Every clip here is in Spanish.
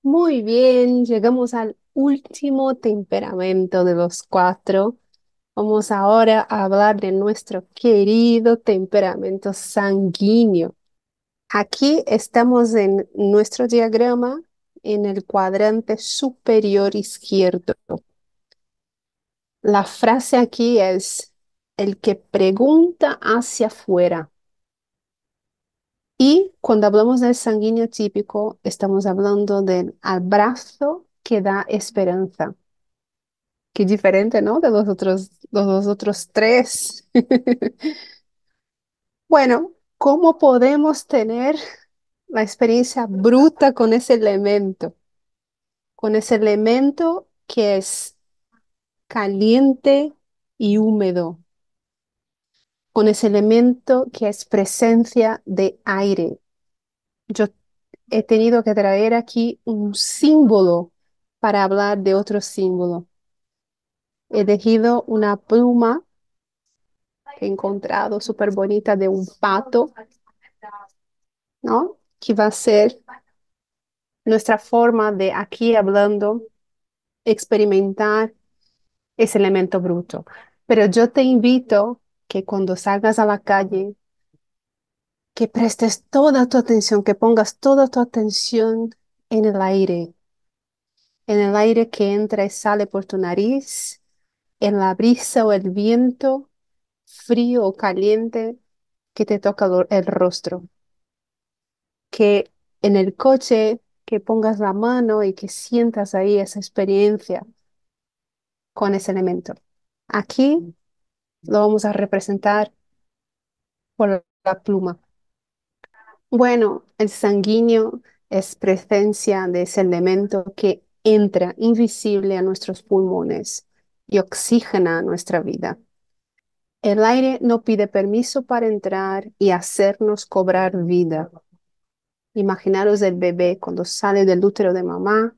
Muy bien, llegamos al último temperamento de los cuatro. Vamos ahora a hablar de nuestro querido temperamento sanguíneo. Aquí estamos en nuestro diagrama en el cuadrante superior izquierdo. La frase aquí es el que pregunta hacia afuera. Y cuando hablamos del sanguíneo típico, estamos hablando del abrazo que da esperanza. Qué diferente, ¿no? De los otros tres. Bueno, ¿cómo podemos tener la experiencia bruta con ese elemento? Con ese elemento que es caliente y húmedo, con ese elemento que es presencia de aire. Yo he tenido que traer aquí un símbolo para hablar de otro símbolo. He elegido una pluma que he encontrado súper bonita de un pato, ¿no? Que va a ser nuestra forma de aquí hablando, experimentar ese elemento bruto. Pero yo te invito que cuando salgas a la calle, que prestes toda tu atención, que pongas toda tu atención en el aire que entra y sale por tu nariz, en la brisa o el viento, frío o caliente, que te toca el rostro. Que en el coche, que pongas la mano y que sientas ahí esa experiencia con ese elemento. Aquí lo vamos a representar por la pluma. Bueno, el sanguíneo es presencia de ese elemento que entra invisible a nuestros pulmones y oxigena nuestra vida. El aire no pide permiso para entrar y hacernos cobrar vida. Imaginaros el bebé cuando sale del útero de mamá,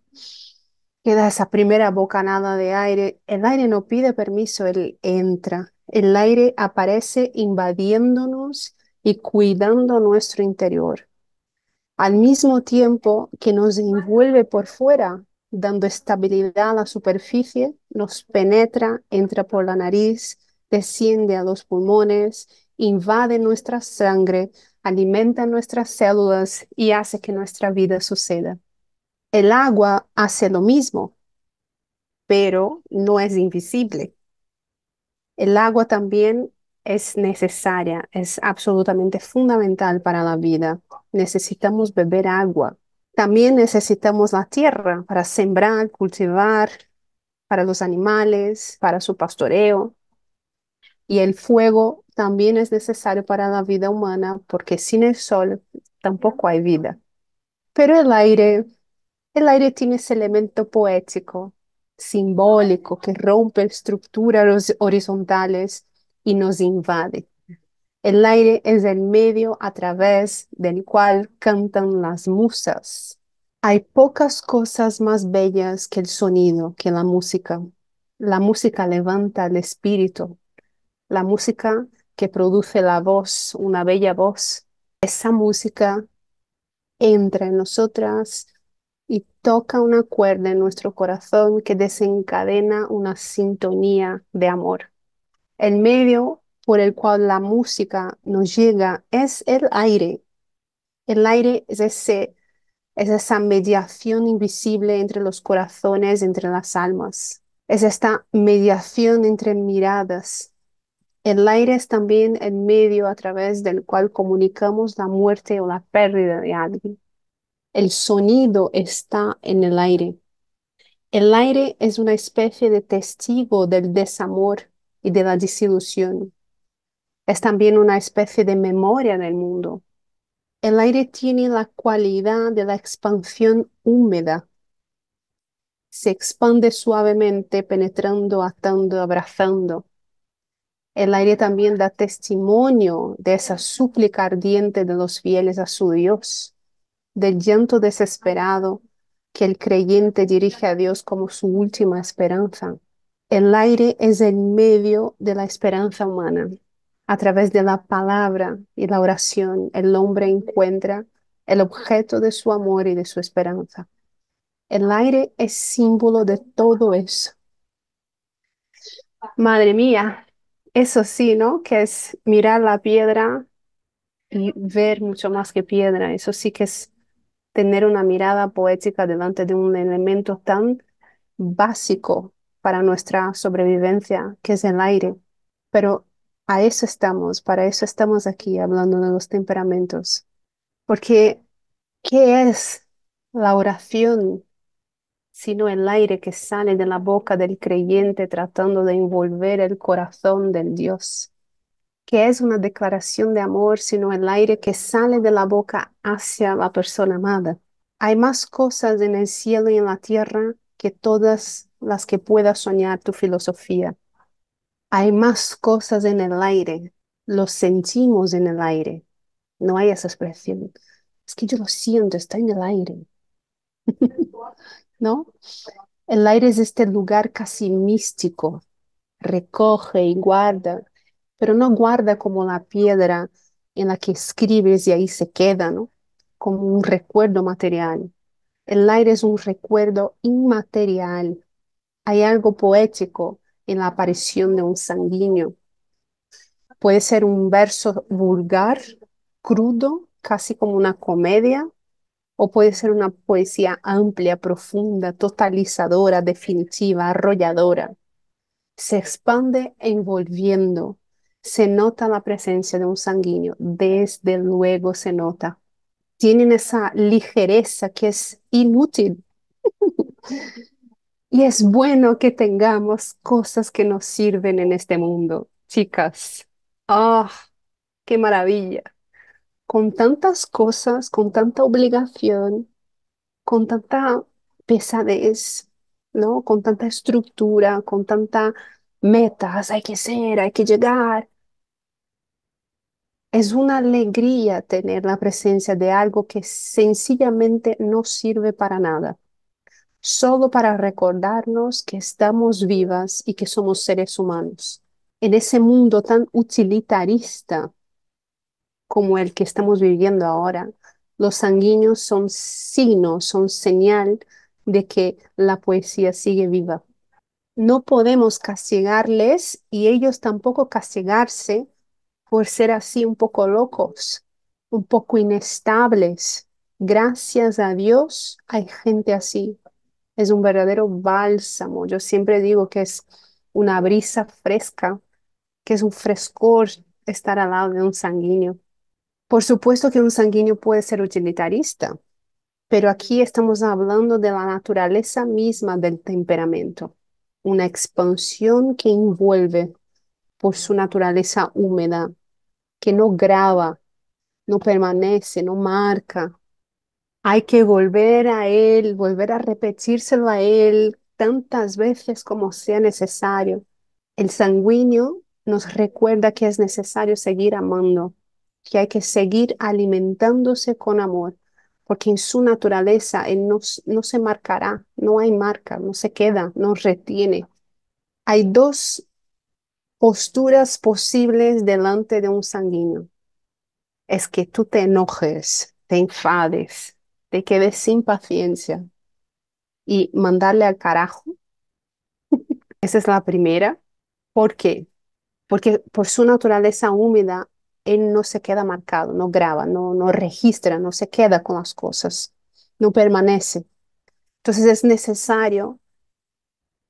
queda esa primera bocanada de aire. El aire no pide permiso, él entra. El aire aparece invadiéndonos y cuidando nuestro interior al mismo tiempo que nos envuelve por fuera, dando estabilidad a la superficie, nos penetra, entra por la nariz, desciende a los pulmones, invade nuestra sangre, alimenta nuestras células y hace que nuestra vida suceda. El agua hace lo mismo, pero no es invisible. El agua también es necesaria, es absolutamente fundamental para la vida. Necesitamos beber agua. También necesitamos la tierra para sembrar, cultivar, para los animales, para su pastoreo. Y el fuego también es necesario para la vida humana porque sin el sol tampoco hay vida. Pero el aire tiene ese elemento poético, simbólico, que rompe estructuras horizontales y nos invade. El aire es el medio a través del cual cantan las musas. Hay pocas cosas más bellas que el sonido, que la música. La música levanta el espíritu. La música que produce la voz, una bella voz. Esa música entra en nosotras y toca una cuerda en nuestro corazón que desencadena una sintonía de amor. El medio por el cual la música nos llega es el aire. El aire es esa mediación invisible entre los corazones, entre las almas. Es esta mediación entre miradas. El aire es también el medio a través del cual comunicamos la muerte o la pérdida de alguien. El sonido está en el aire. El aire es una especie de testigo del desamor y de la desilusión. Es también una especie de memoria del mundo. El aire tiene la cualidad de la expansión húmeda. Se expande suavemente, penetrando, atando, abrazando. El aire también da testimonio de esa súplica ardiente de los fieles a su Dios, del llanto desesperado que el creyente dirige a Dios como su última esperanza. El aire es el medio de la esperanza humana. A través de la palabra y la oración, el hombre encuentra el objeto de su amor y de su esperanza. El aire es símbolo de todo eso. Madre mía, eso sí, ¿no? Que es mirar la piedra y ver mucho más que piedra. Eso sí que es tener una mirada poética delante de un elemento tan básico para nuestra sobrevivencia, que es el aire. Pero a eso estamos, para eso estamos aquí hablando de los temperamentos. Porque, ¿qué es la oración sino el aire que sale de la boca del creyente tratando de envolver el corazón del Dios? ¿Qué es una declaración de amor sino el aire que sale de la boca hacia la persona amada? Hay más cosas en el cielo y en la tierra que todas las que pueda soñar tu filosofía. Hay más cosas en el aire, lo sentimos en el aire. No hay esa expresión. Es que yo lo siento, está en el aire, ¿no? El aire es este lugar casi místico, recoge y guarda, pero no guarda como la piedra en la que escribes y ahí se queda, ¿no? Como un recuerdo material. El aire es un recuerdo inmaterial. Hay algo poético en la aparición de un sanguíneo. Puede ser un verso vulgar, crudo, casi como una comedia, o puede ser una poesía amplia, profunda, totalizadora, definitiva, arrolladora. Se expande envolviendo. Se nota la presencia de un sanguíneo, desde luego se nota. Tienen esa ligereza que es inútil. Y es bueno que tengamos cosas que nos sirven en este mundo, chicas. ¡Ah, qué maravilla! Con tantas cosas, con tanta obligación, con tanta pesadez, ¿no? Con tanta estructura, con tanta metas, hay que ser, hay que llegar. Es una alegría tener la presencia de algo que sencillamente no sirve para nada, solo para recordarnos que estamos vivas y que somos seres humanos. En ese mundo tan utilitarista como el que estamos viviendo ahora, los sanguíneos son signos, son señal de que la poesía sigue viva. No podemos castigarles y ellos tampoco castigarse por ser así un poco locos, un poco inestables. Gracias a Dios hay gente así. Es un verdadero bálsamo. Yo siempre digo que es una brisa fresca, que es un frescor estar al lado de un sanguíneo. Por supuesto que un sanguíneo puede ser utilitarista, pero aquí estamos hablando de la naturaleza misma del temperamento, una expansión que envuelve por su naturaleza húmeda, que no graba, no permanece, no marca. Hay que volver a él, volver a repetírselo a él tantas veces como sea necesario. El sanguíneo nos recuerda que es necesario seguir amando, que hay que seguir alimentándose con amor, porque en su naturaleza él no se marcará, no hay marca, no se queda, no retiene. Hay dos posturas posibles delante de un sanguíneo. Es que tú te enojes, te enfades, te quedes sin paciencia y mandarle al carajo. Esa es la primera. ¿Por qué? Porque por su naturaleza húmeda, él no se queda marcado, no graba, no registra, no se queda con las cosas, no permanece. Entonces es necesario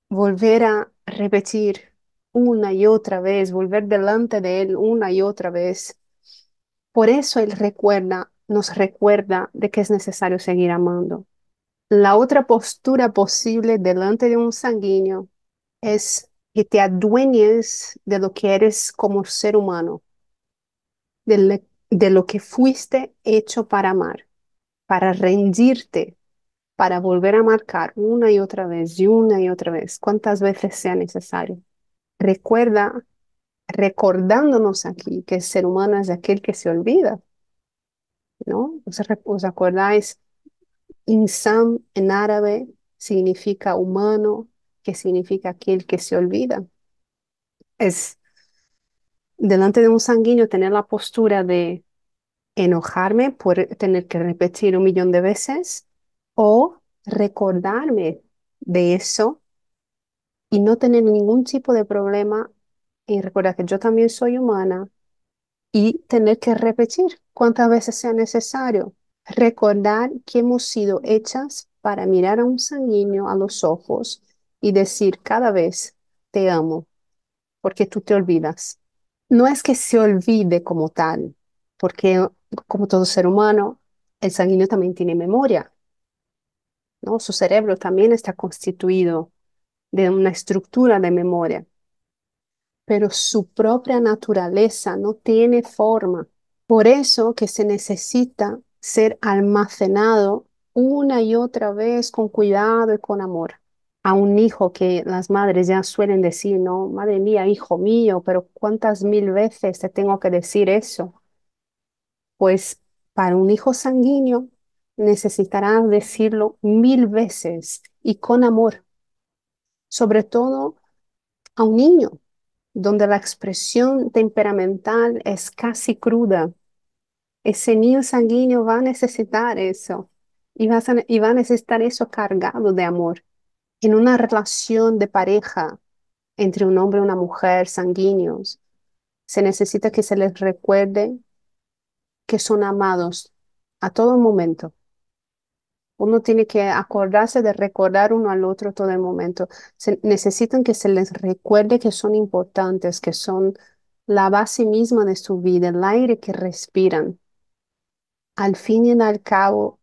volver a repetir una y otra vez, volver delante de él una y otra vez. Por eso él recuerda, nos recuerda de que es necesario seguir amando. La otra postura posible delante de un sanguíneo es que te adueñes de lo que eres como ser humano, de lo que fuiste hecho para amar, para rendirte, para volver a marcar una y otra vez y una y otra vez, cuantas veces sea necesario. Recuerda, recordándonos aquí que el ser humano es aquel que se olvida, ¿no? ¿Os acordáis? Insan en árabe significa humano, que significa aquel que se olvida. Es delante de un sanguíneo tener la postura de enojarme por tener que repetir un millón de veces o recordarme de eso y no tener ningún tipo de problema y recordar que yo también soy humana y tener que repetir cuantas veces sea necesario. Recordar que hemos sido hechas para mirar a un sanguíneo a los ojos y decir cada vez te amo, porque tú te olvidas. No es que se olvide como tal, porque como todo ser humano, el sanguíneo también tiene memoria, ¿no? Su cerebro también está constituido de una estructura de memoria, pero su propia naturaleza no tiene forma. Por eso que se necesita ser almacenado una y otra vez con cuidado y con amor. A un hijo que las madres ya suelen decir, no, madre mía, hijo mío, pero ¿cuántas mil veces te tengo que decir eso? Pues para un hijo sanguíneo necesitarás decirlo mil veces y con amor, sobre todo a un niño, donde la expresión temperamental es casi cruda. Ese niño sanguíneo va a necesitar eso y va a necesitar eso cargado de amor. En una relación de pareja entre un hombre y una mujer sanguíneos, se necesita que se les recuerde que son amados a todo momento. Uno tiene que acordarse de recordar uno al otro todo el momento. Necesitan que se les recuerde que son importantes, que son la base misma de su vida, el aire que respiran. Al fin y al cabo,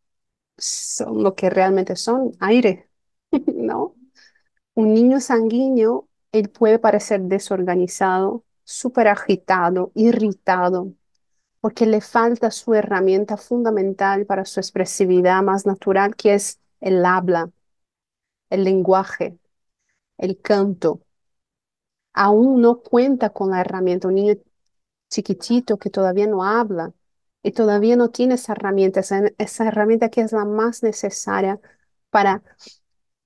son lo que realmente son, aire, ¿no? Un niño sanguíneo, él puede parecer desorganizado, súper agitado, irritado, porque le falta su herramienta fundamental para su expresividad más natural, que es el habla, el lenguaje, el canto. Aún no cuenta con la herramienta. Un niño chiquitito que todavía no habla y todavía no tiene esa herramienta que es la más necesaria para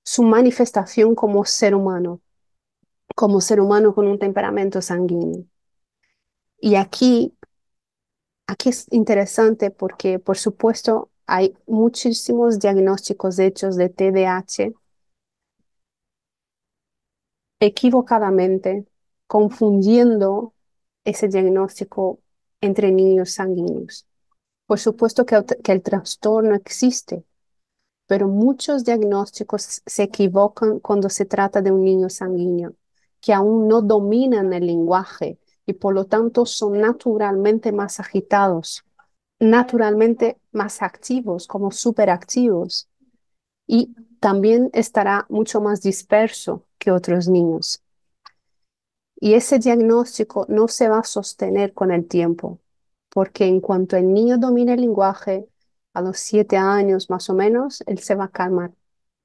su manifestación como ser humano con un temperamento sanguíneo. Y aquí es interesante porque, por supuesto, hay muchísimos diagnósticos hechos de TDAH equivocadamente, confundiendo ese diagnóstico entre niños sanguíneos. Por supuesto que el trastorno existe, pero muchos diagnósticos se equivocan cuando se trata de un niño sanguíneo, que aún no dominan el lenguaje y por lo tanto son naturalmente más agitados, naturalmente más activos, como superactivos, y también estará mucho más disperso que otros niños. Y ese diagnóstico no se va a sostener con el tiempo, porque en cuanto el niño domine el lenguaje, a los 7 años más o menos, él se va a calmar.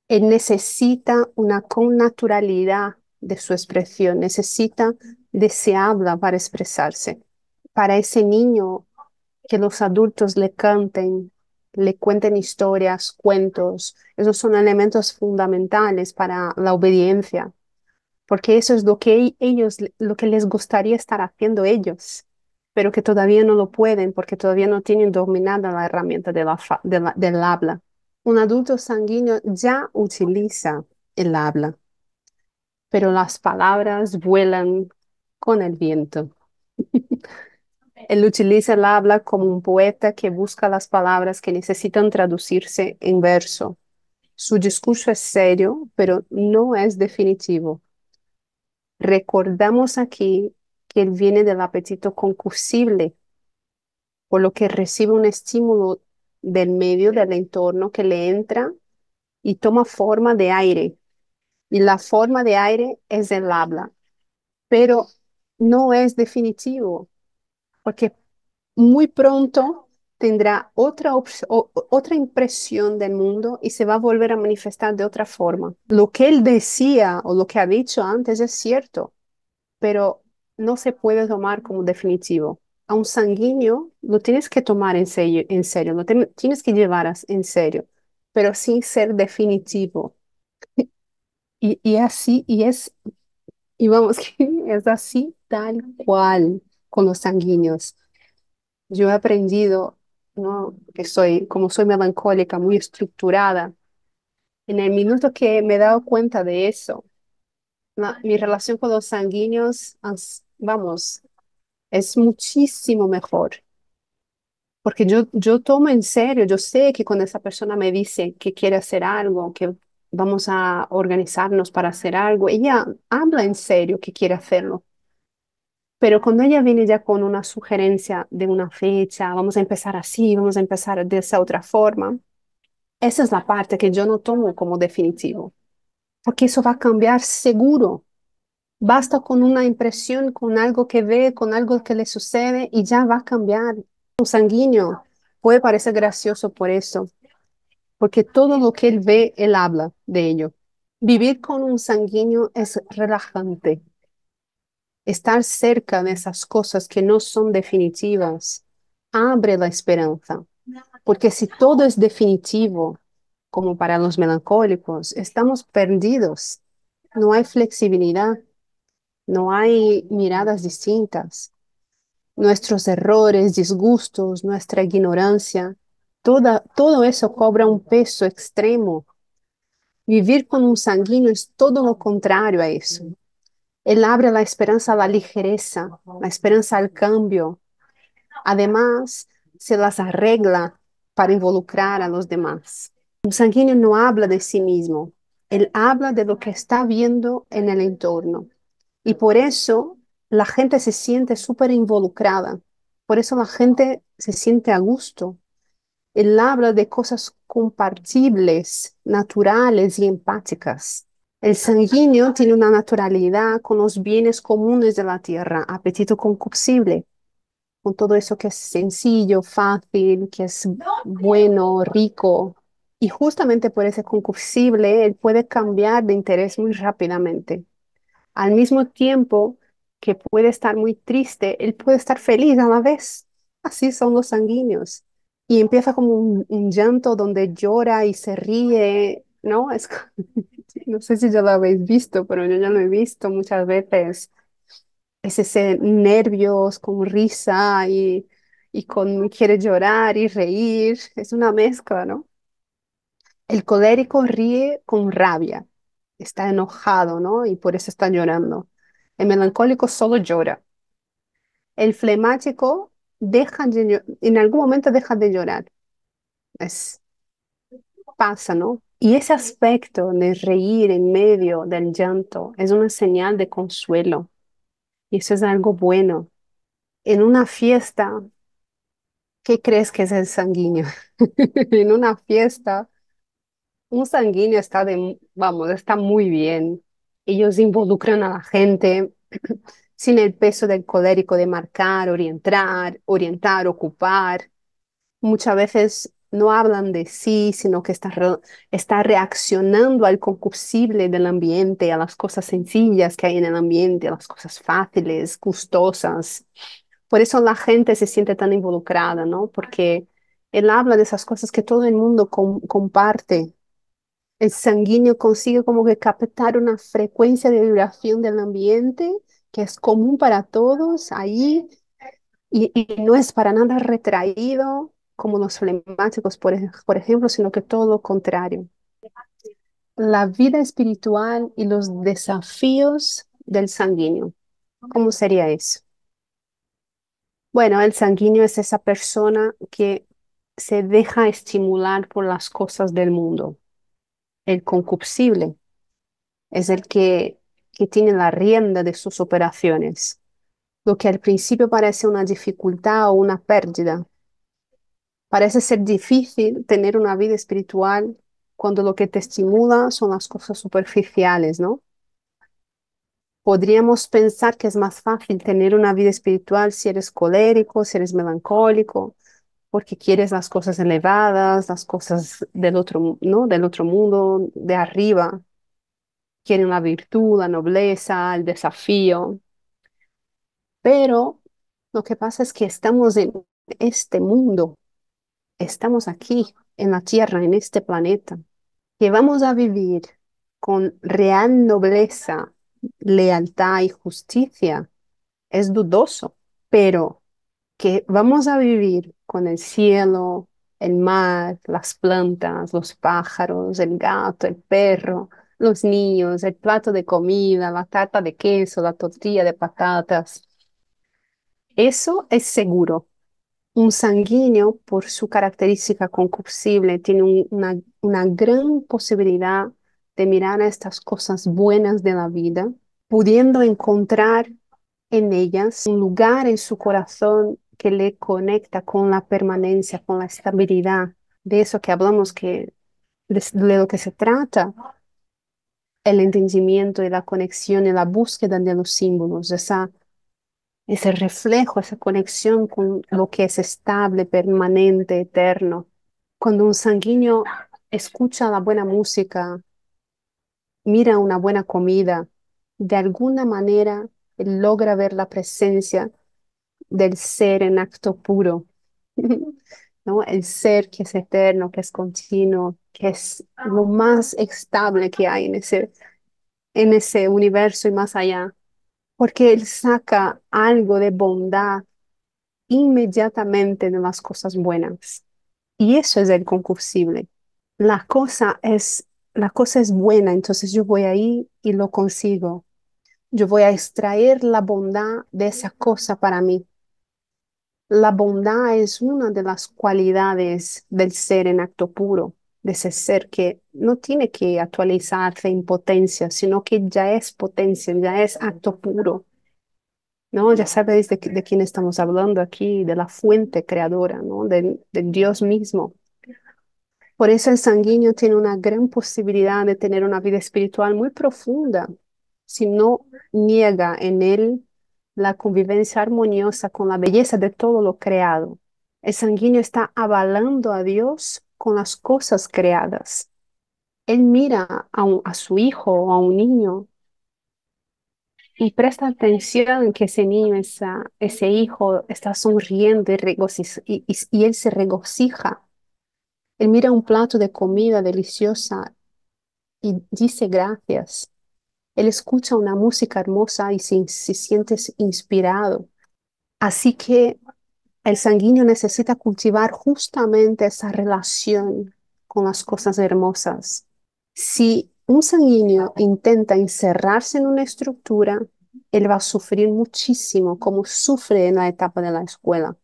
Él necesita una connaturalidad de su expresión, necesita de se habla para expresarse. Para ese niño, que los adultos le canten, le cuenten historias, cuentos, esos son elementos fundamentales para la obediencia, porque eso es lo que lo que les gustaría estar haciendo ellos, pero que todavía no lo pueden porque todavía no tienen dominada la herramienta del habla. Un adulto sanguíneo ya utiliza el habla, pero las palabras vuelan con el viento. Él utiliza el habla como un poeta que busca las palabras que necesitan traducirse en verso. Su discurso es serio, pero no es definitivo. Recordamos aquí que él viene del apetito concusible, por lo que recibe un estímulo del medio, del entorno que le entra y toma forma de aire. Y la forma de aire es el habla, pero no es definitivo, porque muy pronto tendrá otra impresión del mundo y se va a volver a manifestar de otra forma. Lo que él decía o lo que ha dicho antes es cierto, pero no se puede tomar como definitivo. A un sanguíneo lo tienes que tomar en serio, tienes que llevar en serio, pero sin ser definitivo. Y así, y vamos, que es así tal cual con los sanguíneos. Yo he aprendido, ¿no? Que como soy melancólica, muy estructurada, En el minuto que me he dado cuenta de eso, mi relación con los sanguíneos, vamos, es muchísimo mejor. Porque yo tomo en serio, yo sé que cuando esa persona me dice que quiere hacer algo, que vamos a organizarnos para hacer algo, ella habla en serio que quiere hacerlo. Pero cuando ella viene ya con una sugerencia de una fecha, vamos a empezar así, vamos a empezar de esa otra forma, esa es la parte que yo no tomo como definitivo, porque eso va a cambiar seguro. Basta con una impresión, con algo que ve, con algo que le sucede y ya va a cambiar. Un sanguíneo puede parecer gracioso por eso, porque todo lo que él ve, él habla de ello. Vivir con un sanguíneo es relajante. Estar cerca de esas cosas que no son definitivas abre la esperanza, porque si todo es definitivo, como para los melancólicos, estamos perdidos. No hay flexibilidad, no hay miradas distintas. Nuestros errores, disgustos, nuestra ignorancia, todo eso cobra un peso extremo. Vivir con un sanguíneo es todo lo contrario a eso. Él abre la esperanza a la ligereza, la esperanza al cambio. Además, se las arregla para involucrar a los demás. Un sanguíneo no habla de sí mismo, él habla de lo que está viendo en el entorno. Y por eso la gente se siente súper involucrada. Por eso la gente se siente a gusto. Él habla de cosas compartibles, naturales y empáticas. El sanguíneo tiene una naturalidad con los bienes comunes de la tierra, apetito concupiscible, con todo eso que es sencillo, fácil, que es bueno, rico. Y justamente por ese concupiscible, él puede cambiar de interés muy rápidamente. Al mismo tiempo que puede estar muy triste, él puede estar feliz a la vez. Así son los sanguíneos. Y empieza como un llanto donde llora y se ríe, ¿no? No sé si ya lo habéis visto, pero yo ya lo he visto muchas veces. Es ese nervios con risa y con quiere llorar y reír. Es una mezcla, ¿no? El colérico ríe con rabia, está enojado, ¿no? Y por eso está llorando. El melancólico solo llora. El flemático en algún momento deja de llorar. Es, pasa, ¿no? Y ese aspecto de reír en medio del llanto es una señal de consuelo. Y eso es algo bueno. En una fiesta, ¿qué crees que es el sanguíneo? En una fiesta, un sanguíneo vamos, está muy bien. Ellos involucran a la gente sin el peso del colérico de marcar, orientar, ocupar. Muchas veces no hablan de sí, sino que está reaccionando al concupiscible del ambiente, a las cosas sencillas que hay en el ambiente, a las cosas fáciles, gustosas. Por eso la gente se siente tan involucrada, ¿no? Porque él habla de esas cosas que todo el mundo comparte. El sanguíneo consigue como que captar una frecuencia de vibración del ambiente que es común para todos ahí y no es para nada retraído como los flemáticos, por ejemplo, sino que todo lo contrario. La vida espiritual y los desafíos del sanguíneo. ¿Cómo sería eso? Bueno, el sanguíneo es esa persona que se deja estimular por las cosas del mundo. El concupiscible es que tiene la rienda de sus operaciones. Lo que al principio parece una dificultad o una pérdida, parece ser difícil tener una vida espiritual cuando lo que te estimula son las cosas superficiales, ¿no? Podríamos pensar que es más fácil tener una vida espiritual si eres colérico, si eres melancólico, porque quieres las cosas elevadas, las cosas del otro, ¿no? Del otro mundo, de arriba. Quieren la virtud, la nobleza, el desafío. Pero lo que pasa es que estamos en este mundo, estamos aquí, en la Tierra, en este planeta, que vamos a vivir con real nobleza, lealtad y justicia, es dudoso, pero que vamos a vivir con el cielo, el mar, las plantas, los pájaros, el gato, el perro, los niños, el plato de comida, la tarta de queso, la tortilla de patatas. Eso es seguro. Un sanguíneo, por su característica concursible, tiene una gran posibilidad de mirar a estas cosas buenas de la vida, pudiendo encontrar en ellas un lugar en su corazón que le conecta con la permanencia, con la estabilidad de eso que hablamos, que de lo que se trata, el entendimiento y la conexión y la búsqueda de los símbolos, ese reflejo, esa conexión con lo que es estable, permanente, eterno. Cuando un sanguíneo escucha la buena música, mira una buena comida, de alguna manera él logra ver la presencia del ser en acto puro, ¿no? El ser que es eterno, que es continuo, que es lo más estable que hay en ese universo y más allá, porque él saca algo de bondad inmediatamente de las cosas buenas. Y eso es el concursible. La cosa es, la cosa es buena, entonces yo voy ahí y lo consigo. Yo voy a extraer la bondad de esa cosa para mí. La bondad es una de las cualidades del ser en acto puro, de ese ser que no tiene que actualizarse en potencia, sino que ya es potencia, ya es acto puro, ¿no? Ya sabéis de quién estamos hablando aquí, de la fuente creadora, ¿no? Del Dios mismo. Por eso el sanguíneo tiene una gran posibilidad de tener una vida espiritual muy profunda si no niega en él la convivencia armoniosa con la belleza de todo lo creado. El sanguíneo está avalando a Dios con las cosas creadas. Él mira a su hijo o a un niño y presta atención en que ese niño, ese hijo está sonriendo y él se regocija. Él mira un plato de comida deliciosa y dice gracias. Él escucha una música hermosa y se siente inspirado. Así que el sanguíneo necesita cultivar justamente esa relación con las cosas hermosas. Si un sanguíneo intenta encerrarse en una estructura, él va a sufrir muchísimo, como sufre en la etapa de la escuela,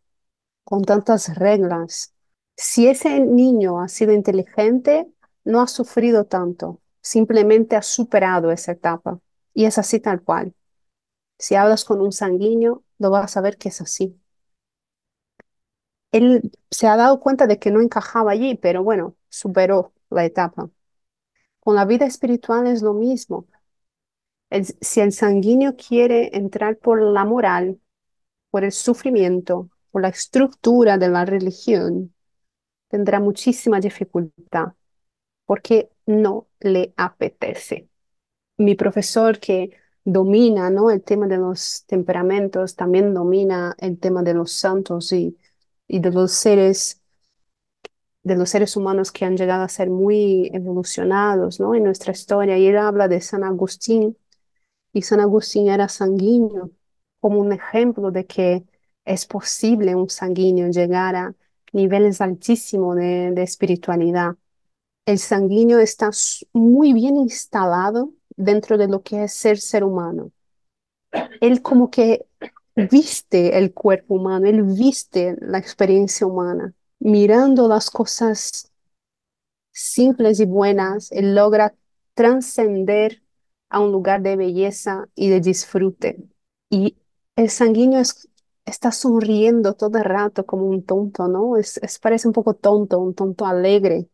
con tantas reglas. Si ese niño ha sido inteligente, no ha sufrido tanto, simplemente ha superado esa etapa. Y es así tal cual. Si hablas con un sanguíneo, lo vas a ver que es así. Él se ha dado cuenta de que no encajaba allí, pero bueno, superó la etapa. Con la vida espiritual es lo mismo. Si el sanguíneo quiere entrar por la moral, por el sufrimiento, por la estructura de la religión, tendrá muchísima dificultad porque no le apetece. Mi profesor que domina, ¿no? El tema de los temperamentos, también domina el tema de los santos y de los seres humanos que han llegado a ser muy evolucionados, ¿no? En nuestra historia. Y él habla de San Agustín, y San Agustín era sanguíneo, como un ejemplo de que es posible un sanguíneo llegar a niveles altísimos de espiritualidad. El sanguíneo está muy bien instalado dentro de lo que es ser humano. Él como que viste el cuerpo humano, él viste la experiencia humana. Mirando las cosas simples y buenas, él logra trascender a un lugar de belleza y de disfrute. Y el sanguíneo está sonriendo todo el rato como un tonto, ¿no? Parece un poco tonto, un tonto alegre.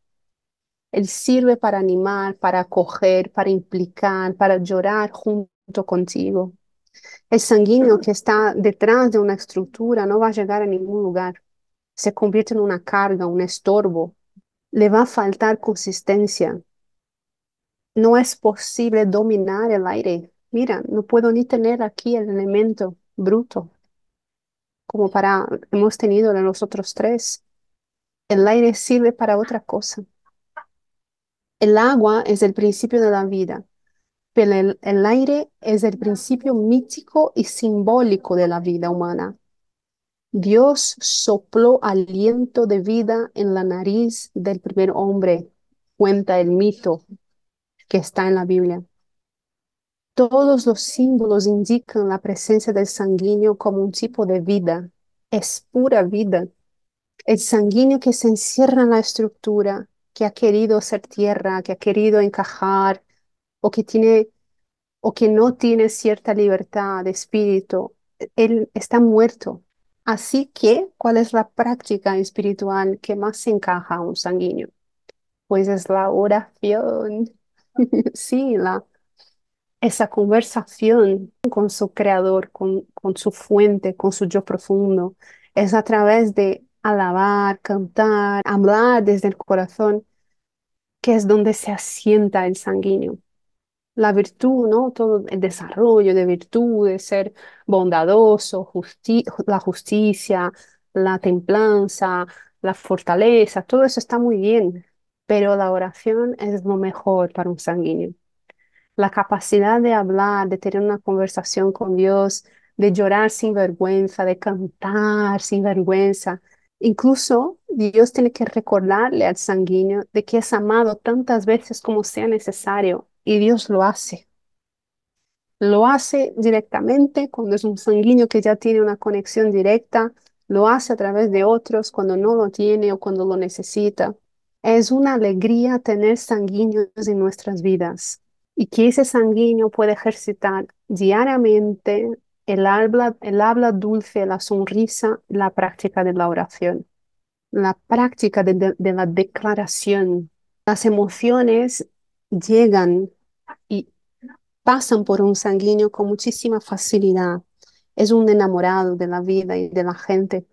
Él sirve para animar, para acoger, para implicar, para llorar junto contigo. El sanguíneo que está detrás de una estructura no va a llegar a ningún lugar. Se convierte en una carga, un estorbo. Le va a faltar consistencia. No es posible dominar el aire. Mira, no puedo ni tener aquí el elemento bruto como hemos tenido en los otros tres. El aire sirve para otra cosa. El agua es el principio de la vida. Pero el aire es el principio mítico y simbólico de la vida humana. Dios sopló aliento de vida en la nariz del primer hombre, cuenta el mito que está en la Biblia. Todos los símbolos indican la presencia del sanguíneo como un tipo de vida. Es pura vida. El sanguíneo que se encierra en la estructura, que ha querido ser tierra, que ha querido encajar, o que tiene, o que no tiene cierta libertad de espíritu, él está muerto. Así que, ¿cuál es la práctica espiritual que más se encaja a un sanguíneo? Pues es la oración. Sí, esa conversación con su creador, con su fuente, con su yo profundo. Es a través de alabar, cantar, hablar desde el corazón, que es donde se asienta el sanguíneo. La virtud, ¿no? Todo el desarrollo de virtudes, ser bondadoso, la justicia, la templanza, la fortaleza, todo eso está muy bien, pero la oración es lo mejor para un sanguíneo. La capacidad de hablar, de tener una conversación con Dios, de llorar sin vergüenza, de cantar sin vergüenza. Incluso Dios tiene que recordarle al sanguíneo de que es amado tantas veces como sea necesario y Dios lo hace. Lo hace directamente cuando es un sanguíneo que ya tiene una conexión directa, lo hace a través de otros cuando no lo tiene o cuando lo necesita. Es una alegría tener sanguíneos en nuestras vidas y que ese sanguíneo puede ejercitar diariamente el habla dulce, la sonrisa, la práctica de la oración, la práctica de la declaración. Las emociones llegan y pasan por un sanguíneo con muchísima facilidad. Es un enamorado de la vida y de la gente.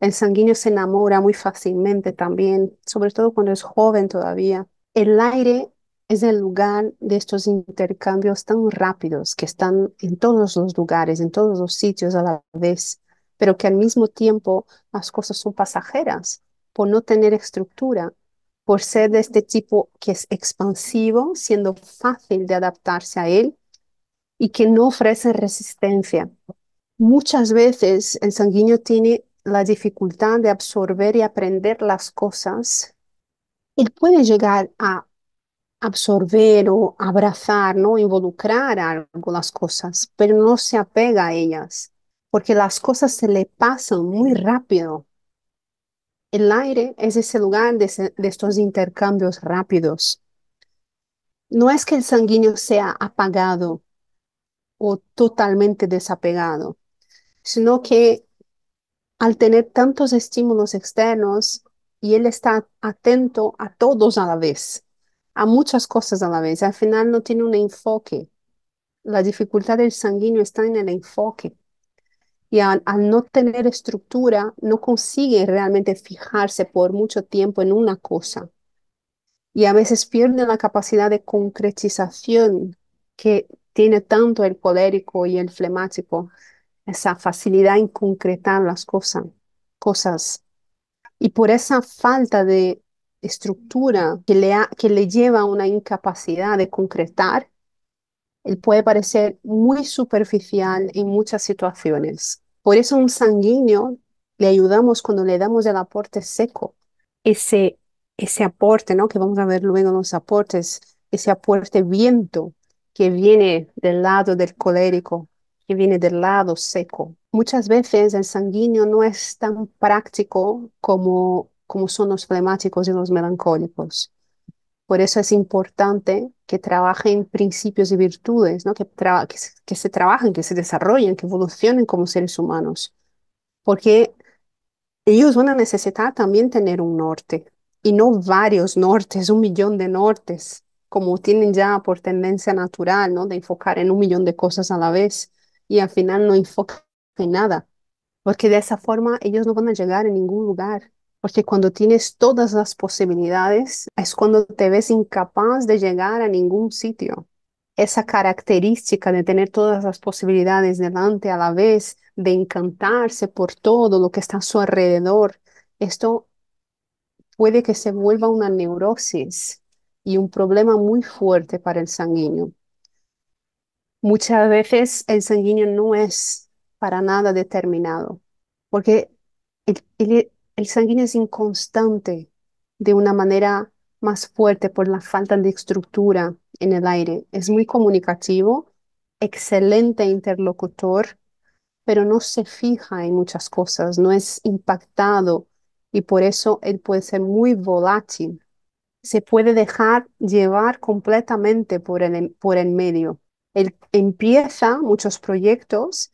El sanguíneo se enamora muy fácilmente también, sobre todo cuando es joven todavía. El aire es el lugar de estos intercambios tan rápidos que están en todos los lugares, en todos los sitios a la vez, pero que al mismo tiempo las cosas son pasajeras por no tener estructura, por ser de este tipo que es expansivo, siendo fácil de adaptarse a él y que no ofrece resistencia. Muchas veces el sanguíneo tiene la dificultad de absorber y aprender las cosas. Él puede llegar a absorber o abrazar, ¿no? Involucrar algo las cosas, pero no se apega a ellas, porque las cosas se le pasan muy rápido. El aire es ese lugar de estos intercambios rápidos. No es que el sanguíneo sea apagado o totalmente desapegado, sino que al tener tantos estímulos externos y él está atento a todos a la vez, a muchas cosas a la vez, al final no tiene un enfoque. La dificultad del sanguíneo está en el enfoque y al no tener estructura no consigue realmente fijarse por mucho tiempo en una cosa y a veces pierde la capacidad de concretización que tiene tanto el colérico y el flemático, esa facilidad en concretar las cosas. Y por esa falta de estructura que le lleva a una incapacidad de concretar, él puede parecer muy superficial en muchas situaciones. Por eso un sanguíneo le ayudamos cuando le damos el aporte seco, ese, ese aporte, ¿no? Que vamos a ver luego en los aportes, ese aporte viento que viene del lado del colérico, que viene del lado seco. Muchas veces el sanguíneo no es tan práctico como son los flemáticos y los melancólicos. Por eso es importante que trabajen principios y virtudes, ¿no? Que se trabajen, que se desarrollen, que evolucionen como seres humanos, porque ellos van a necesitar también tener un norte y no varios nortes, 1 millón de nortes, como tienen ya por tendencia natural, ¿no? De enfocar en 1 millón de cosas a la vez y al final no enfocan en nada, porque de esa forma ellos no van a llegar a ningún lugar. Porque cuando tienes todas las posibilidades, es cuando te ves incapaz de llegar a ningún sitio. Esa característica de tener todas las posibilidades delante a la vez, de encantarse por todo lo que está a su alrededor, esto puede que se vuelva una neurosis y un problema muy fuerte para el sanguíneo. Muchas veces el sanguíneo no es para nada determinado, porque El sanguíneo es inconstante de una manera más fuerte por la falta de estructura en el aire. Es muy comunicativo, excelente interlocutor, pero no se fija en muchas cosas, no es impactado y por eso él puede ser muy volátil. Se puede dejar llevar completamente por el medio. Él empieza muchos proyectos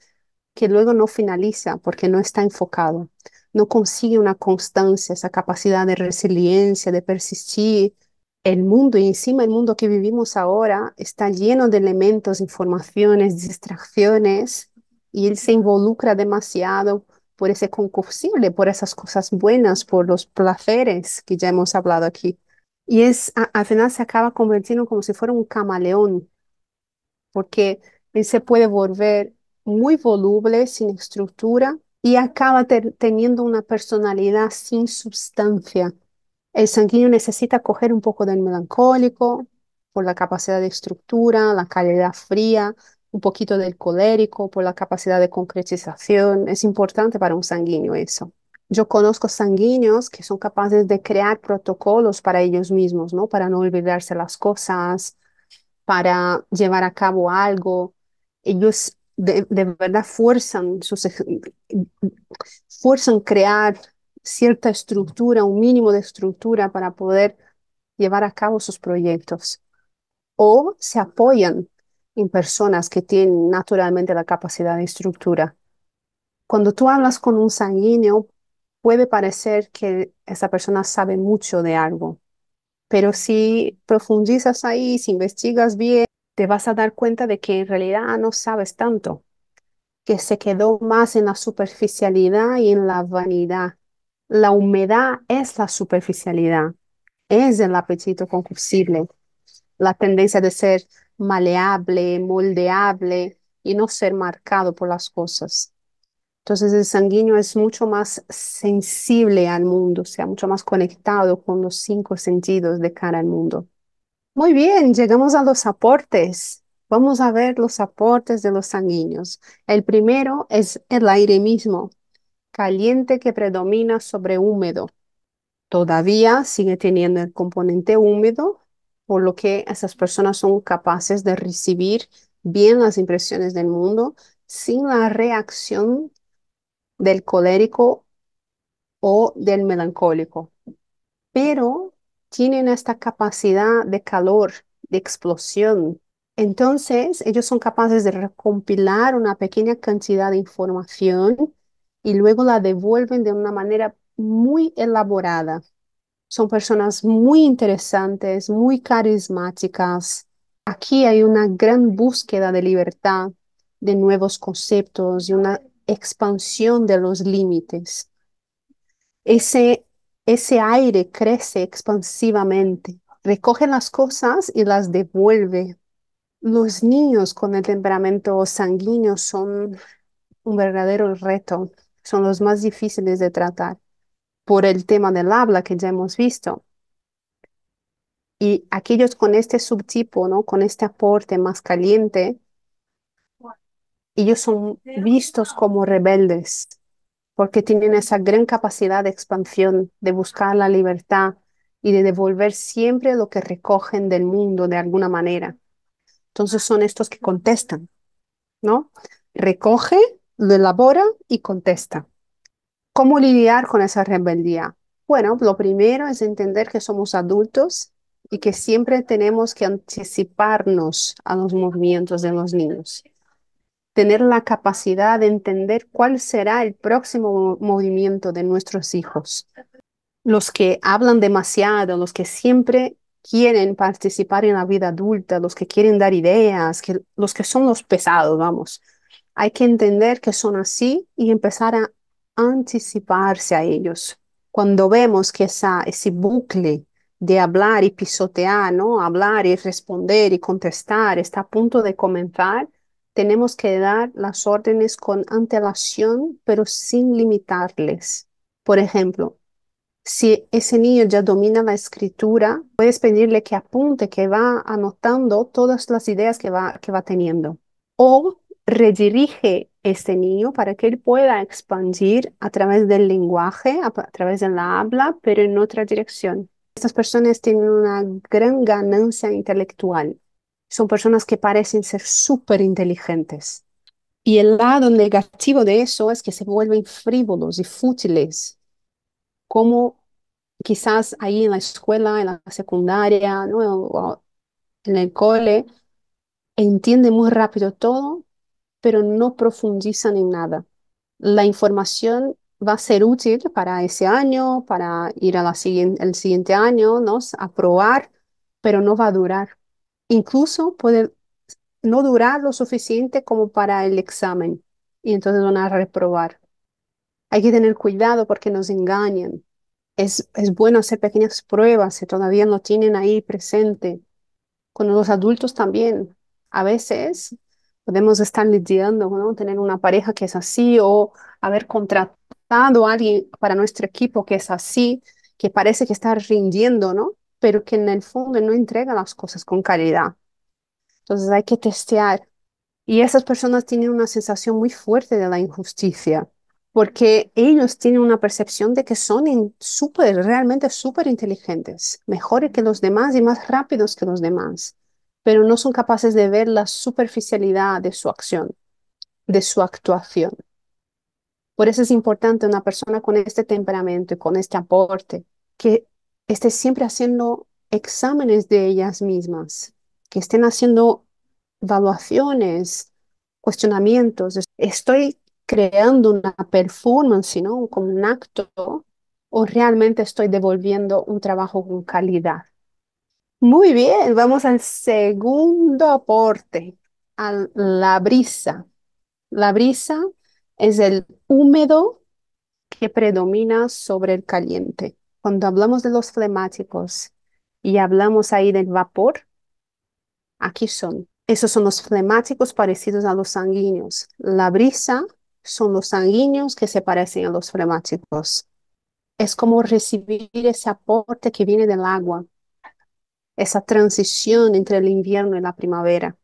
que luego no finaliza porque no está enfocado, no consigue una constancia, esa capacidad de resiliencia, de persistir. El mundo y encima el mundo que vivimos ahora está lleno de elementos, informaciones, distracciones y él se involucra demasiado por ese concursible, por esas cosas buenas, por los placeres que ya hemos hablado aquí. Y al final se acaba convirtiendo como si fuera un camaleón, porque él se puede volver muy voluble, sin estructura, y acaba teniendo una personalidad sin sustancia. El sanguíneo necesita coger un poco del melancólico por la capacidad de estructura, la calidad fría, un poquito del colérico por la capacidad de concretización. Es importante para un sanguíneo eso. Yo conozco sanguíneos que son capaces de crear protocolos para ellos mismos, ¿no? Para no olvidarse las cosas, para llevar a cabo algo. Ellos de verdad fuerzan crear cierta estructura, un mínimo de estructura para poder llevar a cabo sus proyectos. O se apoyan en personas que tienen naturalmente la capacidad de estructura. Cuando tú hablas con un sanguíneo, puede parecer que esa persona sabe mucho de algo, pero si profundizas ahí, si investigas bien, te vas a dar cuenta de que en realidad no sabes tanto, que se quedó más en la superficialidad y en la vanidad. La humedad es la superficialidad, es el apetito concupiscible, la tendencia de ser maleable, moldeable y no ser marcado por las cosas. Entonces el sanguíneo es mucho más sensible al mundo, o sea, mucho más conectado con los cinco sentidos de cara al mundo. Muy bien, llegamos a los aportes. Vamos a ver los aportes de los sanguíneos. El primero es el aire mismo, caliente que predomina sobre húmedo. Todavía sigue teniendo el componente húmedo, por lo que esas personas son capaces de recibir bien las impresiones del mundo sin la reacción del colérico o del melancólico, pero tienen esta capacidad de calor, de explosión. Entonces, ellos son capaces de recompilar una pequeña cantidad de información y luego la devuelven de una manera muy elaborada. Son personas muy interesantes, muy carismáticas. Aquí hay una gran búsqueda de libertad, de nuevos conceptos y una expansión de los límites. Ese, ese aire crece expansivamente, recoge las cosas y las devuelve. Los niños con el temperamento sanguíneo son un verdadero reto, son los más difíciles de tratar por el tema del habla que ya hemos visto. Y aquellos con este subtipo, ¿no? Con este aporte más caliente, ellos son vistos como rebeldes porque tienen esa gran capacidad de expansión, de buscar la libertad y de devolver siempre lo que recogen del mundo de alguna manera. Entonces son estos que contestan, ¿no? Recoge, lo elabora y contesta. ¿Cómo lidiar con esa rebeldía? Bueno, lo primero es entender que somos adultos y que siempre tenemos que anticiparnos a los movimientos de los niños. Tener la capacidad de entender cuál será el próximo movimiento de nuestros hijos. Los que hablan demasiado, los que siempre quieren participar en la vida adulta, los que quieren dar ideas, los que son los pesados, vamos. Hay que entender que son así y empezar a anticiparse a ellos. Cuando vemos que ese bucle de hablar y pisotear, ¿no? Hablar y responder y contestar está a punto de comenzar, tenemos que dar las órdenes con antelación, pero sin limitarles. Por ejemplo, si ese niño ya domina la escritura, puedes pedirle que apunte, que va anotando todas las ideas que va teniendo. O redirige este niño para que él pueda expandir a través del lenguaje, a través de la habla, pero en otra dirección. Estas personas tienen una gran ganancia intelectual. Son personas que parecen ser súper inteligentes. Y el lado negativo de eso es que se vuelven frívolos y fútiles, como quizás ahí en la escuela, en la secundaria, ¿no? O en el cole, entienden muy rápido todo, pero no profundizan en nada. La información va a ser útil para ese año, para ir a el siguiente año, ¿no? A probar, pero no va a durar. Incluso puede no durar lo suficiente como para el examen y entonces van a reprobar. Hay que tener cuidado porque nos engañan. Es bueno hacer pequeñas pruebas si todavía no tienen ahí presente. Con los adultos también. A veces podemos estar lidiando, ¿no? Tener una pareja que es así o haber contratado a alguien para nuestro equipo que es así, que parece que está rindiendo, ¿no? Pero que en el fondo no entrega las cosas con calidad. Entonces hay que testear. Y esas personas tienen una sensación muy fuerte de la injusticia, porque ellos tienen una percepción de que son realmente súper inteligentes, mejores que los demás y más rápidos que los demás, pero no son capaces de ver la superficialidad de su acción, de su actuación. Por eso es importante una persona con este temperamento y con este aporte, que esté siempre haciendo exámenes de ellas mismas, que estén haciendo evaluaciones, cuestionamientos. ¿Estoy creando una performance, ¿no? Como un acto, o realmente estoy devolviendo un trabajo con calidad? Muy bien, vamos al segundo aporte, a la brisa. La brisa es el húmedo que predomina sobre el caliente. Cuando hablamos de los flemáticos y hablamos ahí del vapor, aquí son. Esos son los flemáticos parecidos a los sanguíneos. La brisa son los sanguíneos que se parecen a los flemáticos. Es como recibir ese aporte que viene del agua, esa transición entre el invierno y la primavera.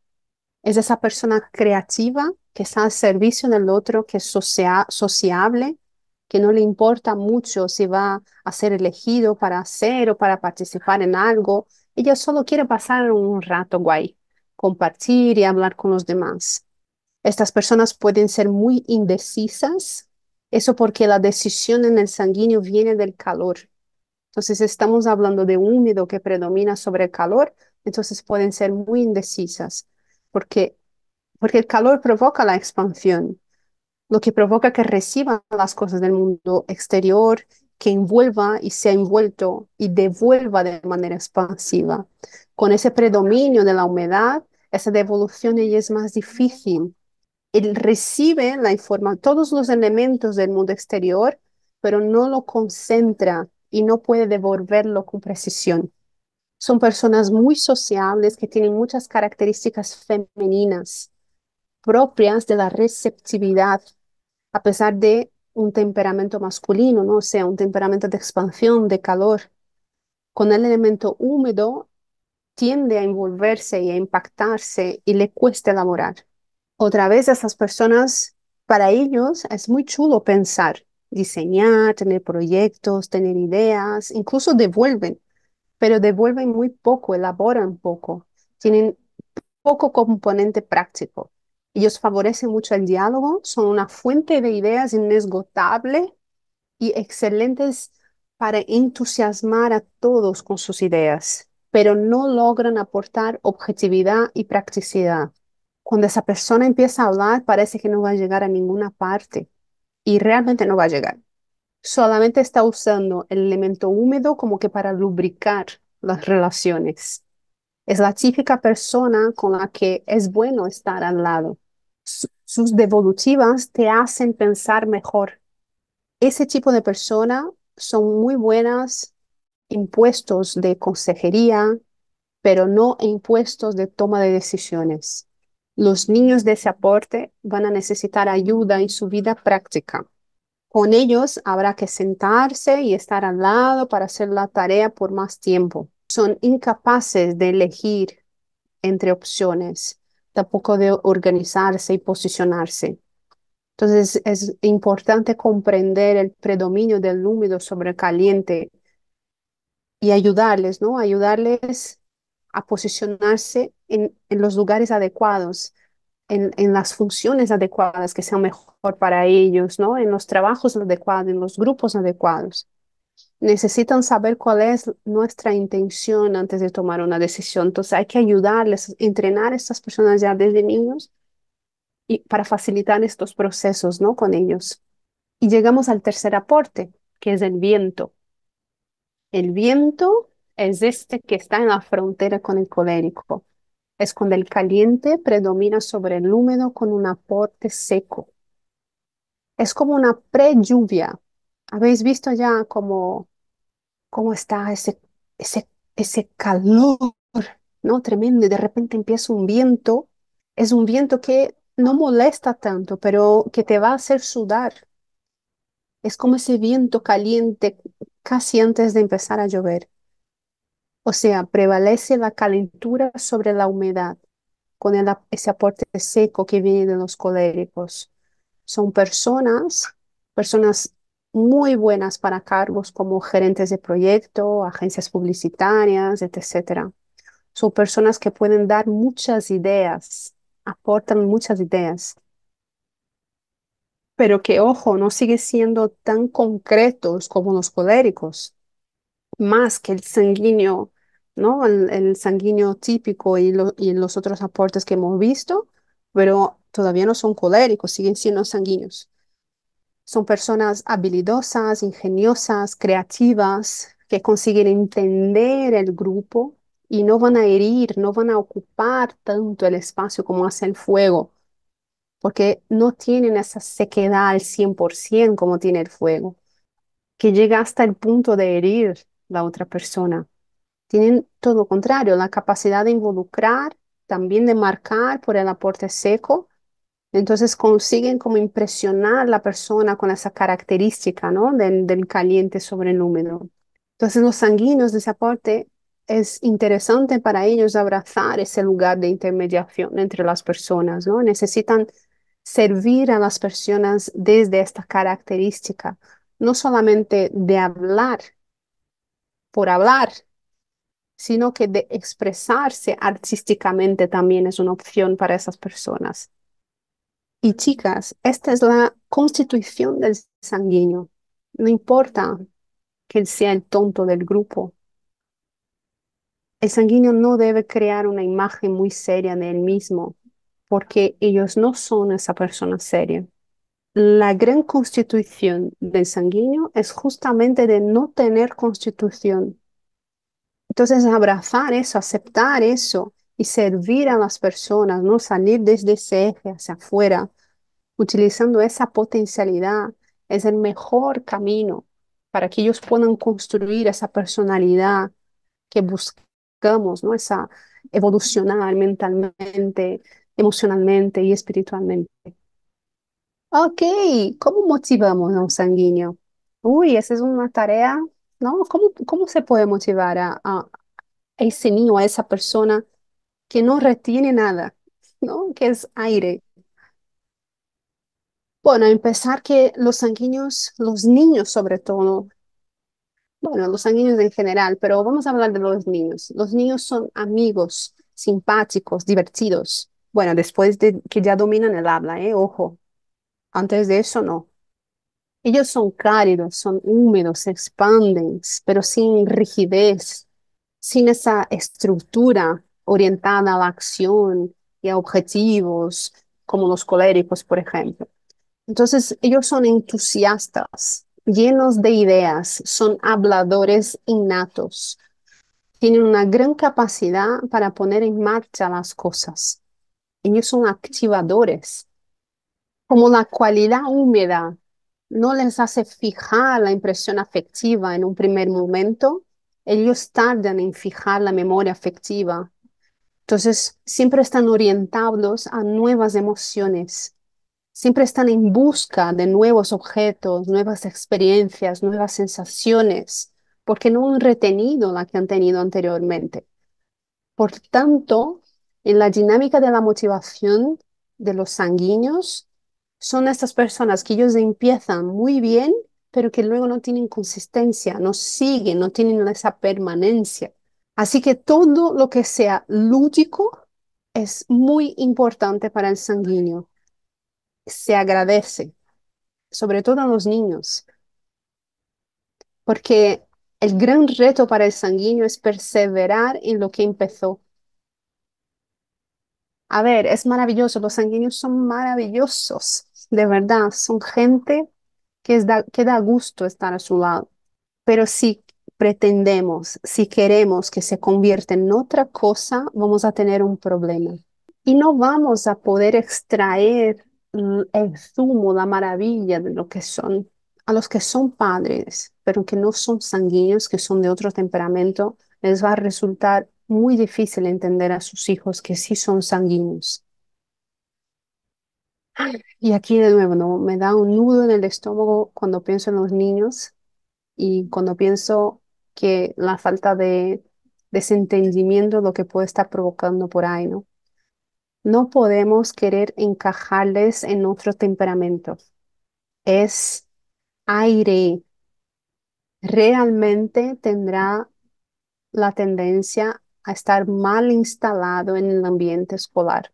Es esa persona creativa que está al servicio del otro, que es sociable, que no le importa mucho si va a ser elegido para hacer o para participar en algo. Ella solo quiere pasar un rato guay, compartir y hablar con los demás. Estas personas pueden ser muy indecisas, eso porque la decisión en el sanguíneo viene del calor. Entonces, estamos hablando de húmedo que predomina sobre el calor, entonces pueden ser muy indecisas, porque el calor provoca la expansión, lo que provoca que reciban las cosas del mundo exterior, que envuelva y sea envuelto y devuelva de manera expansiva. Con ese predominio de la humedad, esa devolución ella es más difícil. Él recibe todos los elementos del mundo exterior, pero no lo concentra y no puede devolverlo con precisión. Son personas muy sociables que tienen muchas características femeninas propias de la receptividad, a pesar de un temperamento masculino, ¿no? O sea, un temperamento de expansión, de calor. Con el elemento húmedo tiende a envolverse y a impactarse y le cuesta elaborar. Otra vez, esas personas, para ellos es muy chulo pensar, diseñar, tener proyectos, tener ideas, incluso devuelven, pero devuelven muy poco, elaboran poco. Tienen poco componente práctico. Ellos favorecen mucho el diálogo, son una fuente de ideas inesgotable y excelentes para entusiasmar a todos con sus ideas, pero no logran aportar objetividad y practicidad. Cuando esa persona empieza a hablar, parece que no va a llegar a ninguna parte y realmente no va a llegar. Solamente está usando el elemento húmedo como que para lubricar las relaciones. Es la típica persona con la que es bueno estar al lado. Sus devolutivas te hacen pensar mejor. Ese tipo de persona son muy buenas en puestos de consejería, pero no en puestos de toma de decisiones. Los niños de ese aporte van a necesitar ayuda en su vida práctica. Con ellos habrá que sentarse y estar al lado para hacer la tarea por más tiempo. Son incapaces de elegir entre opciones, tampoco de organizarse y posicionarse. Entonces es importante comprender el predominio del húmedo sobre el caliente y ayudarles, ¿no? Ayudarles a posicionarse en los lugares adecuados, en las funciones adecuadas que sean mejor para ellos, ¿no? En los trabajos adecuados, en los grupos adecuados. Necesitan saber cuál es nuestra intención antes de tomar una decisión. Entonces hay que ayudarles, entrenar a estas personas ya desde niños y para facilitar estos procesos, ¿no? Con ellos. Y llegamos al tercer aporte, que es el viento. El viento es este que está en la frontera con el colérico. Es cuando el caliente predomina sobre el húmedo con un aporte seco. Es como una pre-lluvia. ¿Habéis visto ya cómo está ese calor, ¿no? Tremendo. Y de repente empieza un viento. Es un viento que no molesta tanto, pero que te va a hacer sudar. Es como ese viento caliente casi antes de empezar a llover. O sea, prevalece la calentura sobre la humedad con ese aporte seco que viene de los coléricos. Son personas muy buenas para cargos como gerentes de proyecto, agencias publicitarias, etcétera. Son personas que pueden dar muchas ideas, aportan muchas ideas, pero que, ojo, no siguen siendo tan concretos como los coléricos, más que el sanguíneo, ¿no? El sanguíneo típico y los otros aportes que hemos visto, pero todavía no son coléricos, siguen siendo sanguíneos. Son personas habilidosas, ingeniosas, creativas, que consiguen entender el grupo y no van a herir, no van a ocupar tanto el espacio como hace el fuego, porque no tienen esa sequedad al 100% como tiene el fuego, que llega hasta el punto de herir la otra persona. Tienen todo lo contrario, la capacidad de involucrar, también de marcar por el aporte seco. Entonces consiguen como impresionar a la persona con esa característica, ¿no? Del caliente sobre el húmedo. Entonces los sanguíneos de ese aporte es interesante para ellos abrazar ese lugar de intermediación entre las personas, ¿no? Necesitan servir a las personas desde esta característica, no solamente de hablar por hablar, sino que de expresarse artísticamente también es una opción para esas personas. Y chicas, esta es la constitución del sanguíneo. No importa que él sea el tonto del grupo. El sanguíneo no debe crear una imagen muy seria de él mismo, porque ellos no son esa persona seria. La gran constitución del sanguíneo es justamente de no tener constitución. Entonces, abrazar eso, aceptar eso y servir a las personas, no salir desde ese eje hacia afuera utilizando esa potencialidad, es el mejor camino para que ellos puedan construir esa personalidad que buscamos, ¿no? Esa evolucionar mentalmente, emocionalmente y espiritualmente. Ok, ¿cómo motivamos a un sanguíneo? Uy, esa es una tarea, ¿no? ¿Cómo se puede motivar a ese niño, a esa persona que no retiene nada, ¿no? Que es aire. Bueno, empezar que los sanguíneos, los niños sobre todo, bueno, los sanguíneos en general, pero vamos a hablar de los niños. Los niños son amigos, simpáticos, divertidos. Bueno, después de que ya dominan el habla, ojo, antes de eso no. Ellos son cálidos, son húmedos, se expanden, pero sin rigidez, sin esa estructura orientada a la acción y a objetivos, como los coléricos, por ejemplo. Entonces, ellos son entusiastas, llenos de ideas, son habladores innatos, tienen una gran capacidad para poner en marcha las cosas. Ellos son activadores. Como la cualidad húmeda no les hace fijar la impresión afectiva en un primer momento, ellos tardan en fijar la memoria afectiva. Entonces, siempre están orientados a nuevas emociones. Siempre están en busca de nuevos objetos, nuevas experiencias, nuevas sensaciones, porque no han retenido la que han tenido anteriormente. Por tanto, en la dinámica de la motivación de los sanguíneos, Son estas personas que ellos empiezan muy bien, pero que luego no tienen consistencia, no siguen, no tienen esa permanencia. Así que todo lo que sea lúdico es muy importante para el sanguíneo. Se agradece, sobre todo a los niños, porque el gran reto para el sanguíneo es perseverar en lo que empezó. A ver, es maravilloso, los sanguíneos son maravillosos, de verdad, son gente que da gusto estar a su lado. Pero si pretendemos, si queremos que se convierta en otra cosa, vamos a tener un problema. Y no vamos a poder extraer el zumo, la maravilla de lo que son. A los que son padres, pero que no son sanguíneos, que son de otro temperamento, les va a resultar muy difícil entender a sus hijos que sí son sanguíneos. Y aquí de nuevo, ¿no? Me da un nudo en el estómago cuando pienso en los niños y cuando pienso que la falta de desentendimiento lo que puede estar provocando por ahí, ¿no? No podemos querer encajarles en otro temperamento. Es aire. Realmente tendrá la tendencia a estar mal instalado en el ambiente escolar.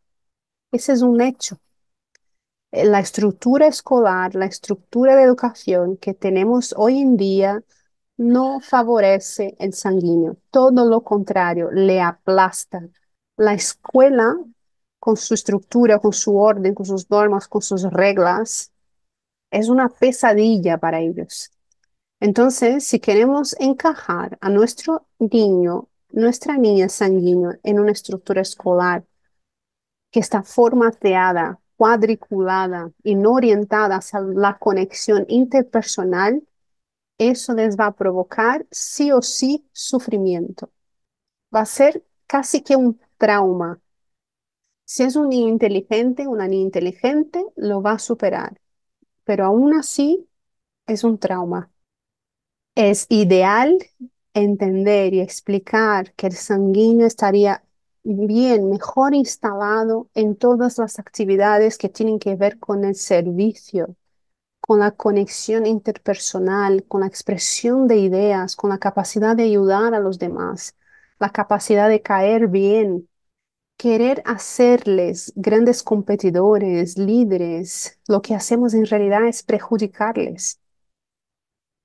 Ese es un hecho. La estructura escolar, la estructura de educación que tenemos hoy en día no favorece el sanguíneo, todo lo contrario, le aplasta. La escuela, con su estructura, con su orden, con sus normas, con sus reglas, es una pesadilla para ellos. Entonces, si queremos encajar a nuestro niño, nuestra niña sanguínea en una estructura escolar que está formateada, cuadriculada y no orientada hacia la conexión interpersonal, eso les va a provocar sí o sí sufrimiento. Va a ser casi que un trauma. Si es un niño inteligente, una niña inteligente, lo va a superar, pero aún así es un trauma. Es ideal entender y explicar que el sanguíneo estaría bien, mejor instalado en todas las actividades que tienen que ver con el servicio, con la conexión interpersonal, con la expresión de ideas, con la capacidad de ayudar a los demás, la capacidad de caer bien. Querer hacerles grandes competidores, líderes, lo que hacemos en realidad es perjudicarles.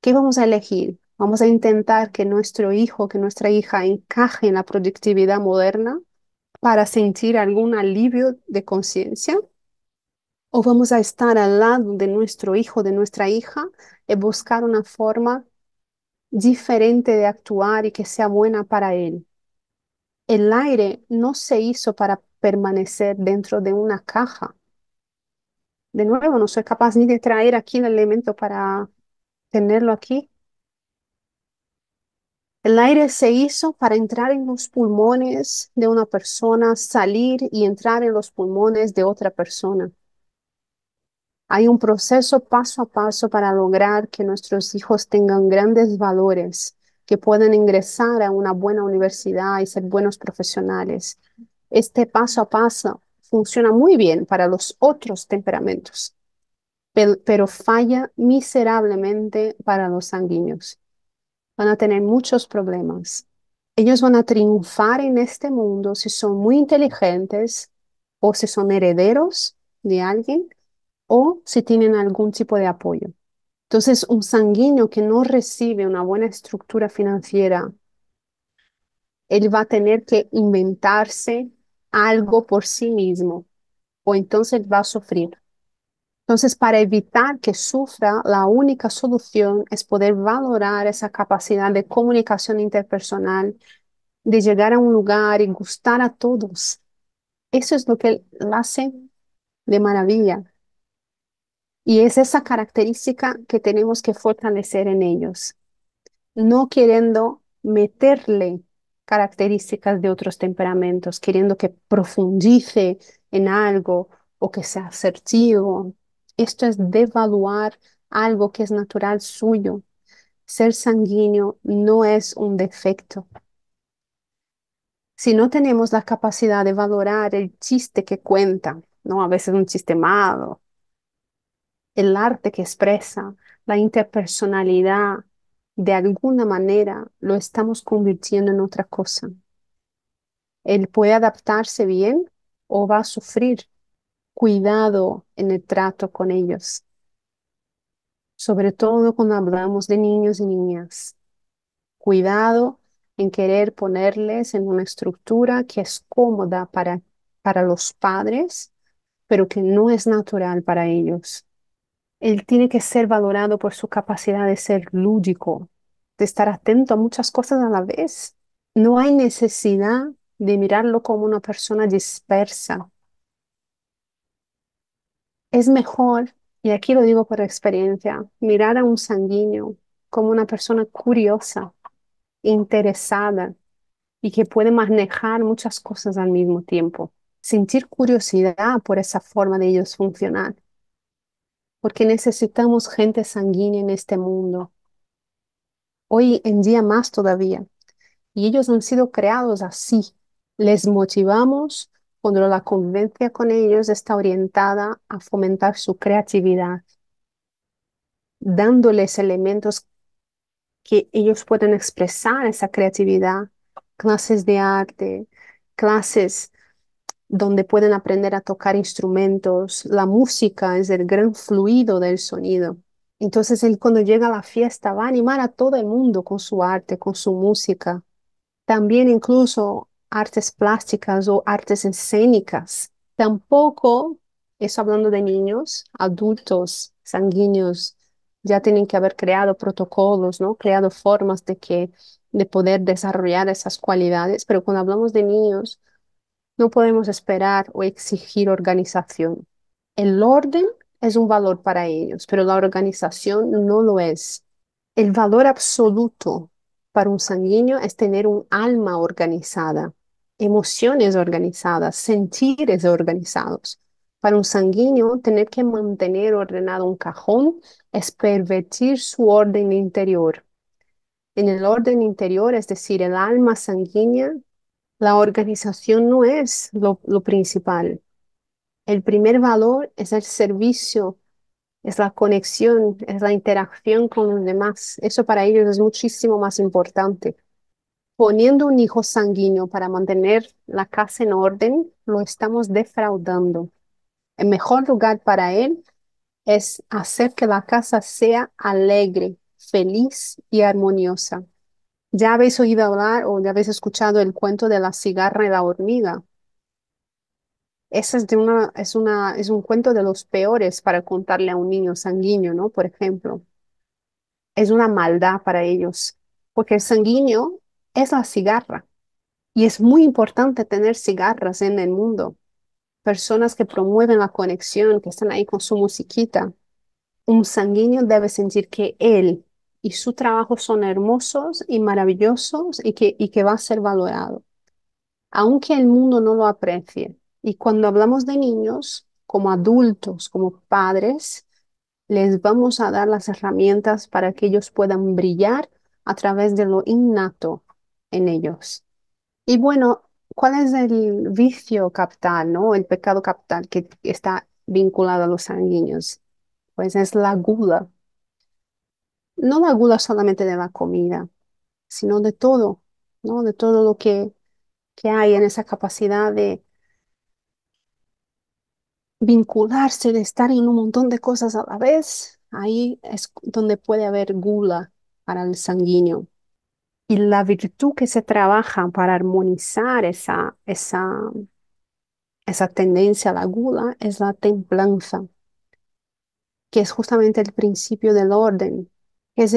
¿Qué vamos a elegir? ¿Vamos a intentar que nuestro hijo, que nuestra hija encaje en la productividad moderna para sentir algún alivio de conciencia? ¿O vamos a estar al lado de nuestro hijo, de nuestra hija, y buscar una forma diferente de actuar y que sea buena para él? El aire no se hizo para permanecer dentro de una caja. De nuevo, no soy capaz ni de traer aquí el elemento para tenerlo aquí. El aire se hizo para entrar en los pulmones de una persona, salir y entrar en los pulmones de otra persona. Hay un proceso paso a paso para lograr que nuestros hijos tengan grandes valores, que puedan ingresar a una buena universidad y ser buenos profesionales. Este paso a paso funciona muy bien para los otros temperamentos, pero falla miserablemente para los sanguíneos. Van a tener muchos problemas. Ellos van a triunfar en este mundo si son muy inteligentes o si son herederos de alguien o si tienen algún tipo de apoyo. Entonces, un sanguíneo que no recibe una buena estructura financiera, él va a tener que inventarse algo por sí mismo o entonces va a sufrir. Entonces, para evitar que sufra, la única solución es poder valorar esa capacidad de comunicación interpersonal, de llegar a un lugar y gustar a todos. Eso es lo que él hace de maravilla. Y es esa característica que tenemos que fortalecer en ellos, no queriendo meterle características de otros temperamentos, queriendo que profundice en algo o que sea asertivo. Esto es devaluar algo que es natural suyo. Ser sanguíneo no es un defecto. Si no tenemos la capacidad de valorar el chiste que cuenta, ¿no? A veces un chiste malo, el arte que expresa, la interpersonalidad, de alguna manera lo estamos convirtiendo en otra cosa. Él puede adaptarse bien o va a sufrir. Cuidado en el trato con ellos, sobre todo cuando hablamos de niños y niñas. Cuidado en querer ponerles en una estructura que es cómoda para los padres, pero que no es natural para ellos. Él tiene que ser valorado por su capacidad de ser lúdico, de estar atento a muchas cosas a la vez. No hay necesidad de mirarlo como una persona dispersa. Es mejor, y aquí lo digo por experiencia, mirar a un sanguíneo como una persona curiosa, interesada y que puede manejar muchas cosas al mismo tiempo. Sentir curiosidad por esa forma de ellos funcionar, porque necesitamos gente sanguínea en este mundo, hoy en día más todavía, y ellos han sido creados así. Les motivamos cuando la convivencia con ellos está orientada a fomentar su creatividad, dándoles elementos que ellos pueden expresar esa creatividad, clases de arte, clases donde pueden aprender a tocar instrumentos. La música es el gran fluido del sonido. Entonces él cuando llega a la fiesta va a animar a todo el mundo con su arte, con su música. También incluso artes plásticas o artes escénicas. Tampoco, eso hablando de niños, adultos sanguíneos ya tienen que haber creado protocolos, ¿no? Creado formas de poder desarrollar esas cualidades, pero cuando hablamos de niños, no podemos esperar o exigir organización. El orden es un valor para ellos, pero la organización no lo es. El valor absoluto para un sanguíneo es tener un alma organizada, emociones organizadas, sentires organizados. Para un sanguíneo, tener que mantener ordenado un cajón es pervertir su orden interior. En el orden interior, es decir, el alma sanguínea, la organización no es lo principal. El primer valor es el servicio, es la conexión, es la interacción con los demás. Eso para ellos es muchísimo más importante. Poniendo un hijo sanguíneo para mantener la casa en orden, lo estamos defraudando. El mejor lugar para él es hacer que la casa sea alegre, feliz y armoniosa. Ya habéis oído hablar o ya habéis escuchado el cuento de la cigarra y la hormiga. Ese es un cuento de los peores para contarle a un niño sanguíneo, ¿no? Por ejemplo, es una maldad para ellos, porque el sanguíneo es la cigarra y es muy importante tener cigarras en el mundo, personas que promueven la conexión, que están ahí con su musiquita. Un sanguíneo debe sentir que él y su trabajo son hermosos y maravillosos y que va a ser valorado, aunque el mundo no lo aprecie. Y cuando hablamos de niños, como adultos, como padres, les vamos a dar las herramientas para que ellos puedan brillar a través de lo innato en ellos. Y bueno, ¿cuál es el vicio capital, no? El pecado capital que está vinculado a los sanguíneos. Pues es la gula. No la gula solamente de la comida, sino de todo, ¿no? De todo lo que hay en esa capacidad de vincularse, de estar en un montón de cosas a la vez. Ahí es donde puede haber gula para el sanguíneo. Y la virtud que se trabaja para armonizar esa tendencia a la gula es la templanza, que es justamente el principio del orden. Es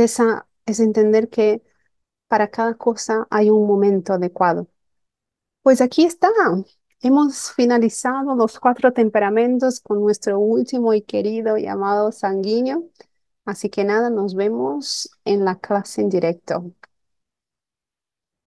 entender que para cada cosa hay un momento adecuado. Pues aquí está. Hemos finalizado los cuatro temperamentos con nuestro último y querido llamado sanguíneo. Así que nada, nos vemos en la clase en directo.